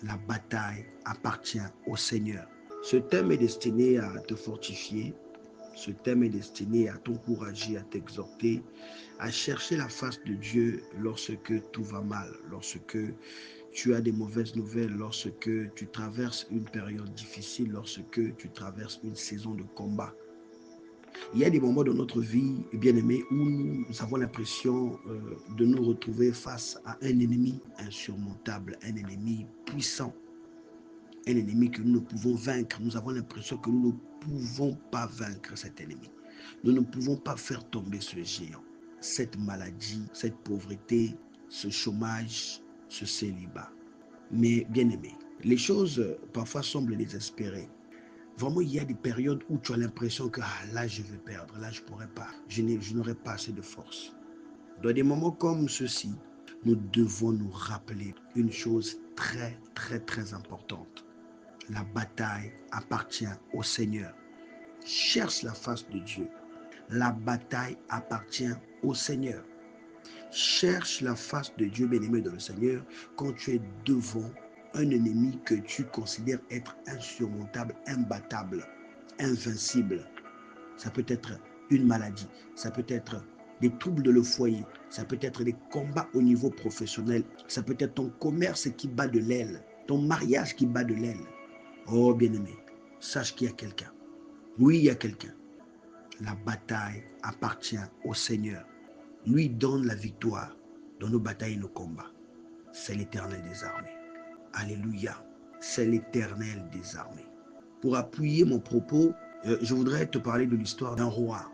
La bataille appartient au Seigneur. Ce thème est destiné à te fortifier. Ce thème est destiné à t'encourager, à t'exhorter, à chercher la face de Dieu lorsque tout va mal, lorsque tu as des mauvaises nouvelles, lorsque tu traverses une période difficile, lorsque tu traverses une saison de combat. Il y a des moments dans notre vie, bien-aimés, où nous avons l'impression de nous retrouver face à un ennemi insurmontable, un ennemi puissant, un ennemi que nous ne pouvons vaincre. Nous avons l'impression que nous ne pouvons pas vaincre cet ennemi. Nous ne pouvons pas faire tomber ce géant, cette maladie, cette pauvreté, ce chômage, ce célibat. Mais bien aimé, les choses parfois semblent désespérées. Vraiment, il y a des périodes où tu as l'impression que là, je vais perdre, là, je ne pourrai pas, je n'aurai pas assez de force. Dans des moments comme ceux-ci, nous devons nous rappeler une chose très, très, très importante. La bataille appartient au Seigneur. Cherche la face de Dieu. La bataille appartient au Seigneur. Cherche la face de Dieu, bien-aimé dans le Seigneur, quand tu es devant un ennemi que tu considères être insurmontable, imbattable, invincible. Ça peut être une maladie, ça peut être des troubles de le foyer, ça peut être des combats au niveau professionnel, ça peut être ton commerce qui bat de l'aile, ton mariage qui bat de l'aile. Oh bien-aimé, sache qu'il y a quelqu'un. Oui, il y a quelqu'un. La bataille appartient au Seigneur. Lui donne la victoire dans nos batailles et nos combats. C'est l'Éternel des armées. Alléluia. C'est l'Éternel des armées. Pour appuyer mon propos, je voudrais te parler de l'histoire d'un roi.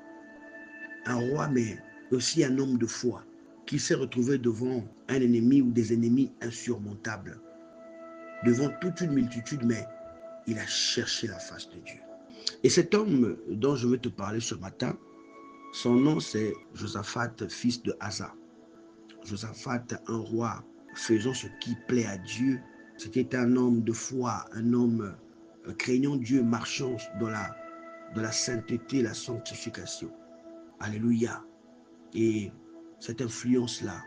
Un roi, mais aussi un homme de foi qui s'est retrouvé devant un ennemi ou des ennemis insurmontables. Devant toute une multitude, mais il a cherché la face de Dieu. Et cet homme dont je veux te parler ce matin, son nom c'est Josaphat, fils de Asa. Josaphat, un roi faisant ce qui plaît à Dieu. C'était un homme de foi, un homme craignant Dieu, marchant dans la sainteté, la sanctification. Alléluia. Et cette influence-là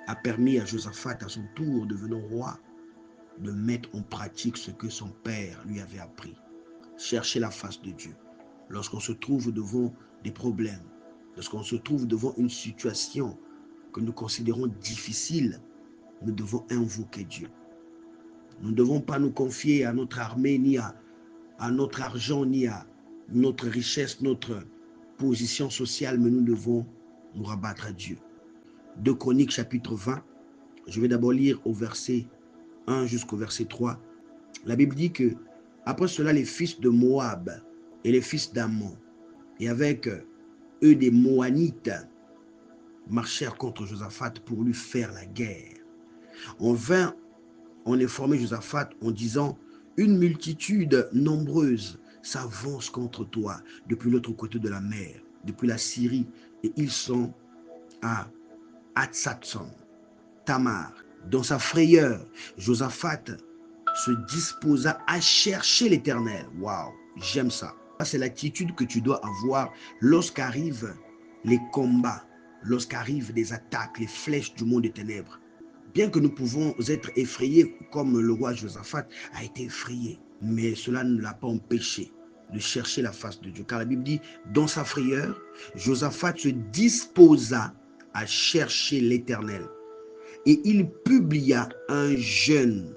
a permis à Josaphat, à son tour, devenant roi, de mettre en pratique ce que son père lui avait appris. Chercher la face de Dieu. Lorsqu'on se trouve devant des problèmes, lorsqu'on se trouve devant une situation que nous considérons difficile, nous devons invoquer Dieu. Nous ne devons pas nous confier à notre armée, ni à notre argent, ni à notre richesse, notre position sociale, mais nous devons nous rabattre à Dieu. 2 Chroniques chapitre 20, je vais d'abord lire au verset 1 jusqu'au verset 3. La Bible dit que après cela, les fils de Moab et les fils d'Ammon, et avec eux des Moanites, marchèrent contre Josaphat pour lui faire la guerre. On vint en informer Josaphat en disant: une multitude nombreuse s'avance contre toi depuis l'autre côté de la mer, depuis la Syrie, et ils sont à Hatsatson, Tamar. Dans sa frayeur, Josaphat se disposa à chercher l'Éternel. Waouh, j'aime ça. C'est l'attitude que tu dois avoir lorsqu'arrivent les combats, lorsqu'arrivent des attaques, les flèches du monde des ténèbres. Bien que nous pouvons être effrayés comme le roi Josaphat a été effrayé, mais cela ne l'a pas empêché de chercher la face de Dieu. Car la Bible dit, dans sa frayeur, Josaphat se disposa à chercher l'Éternel. Et il publia un jeûne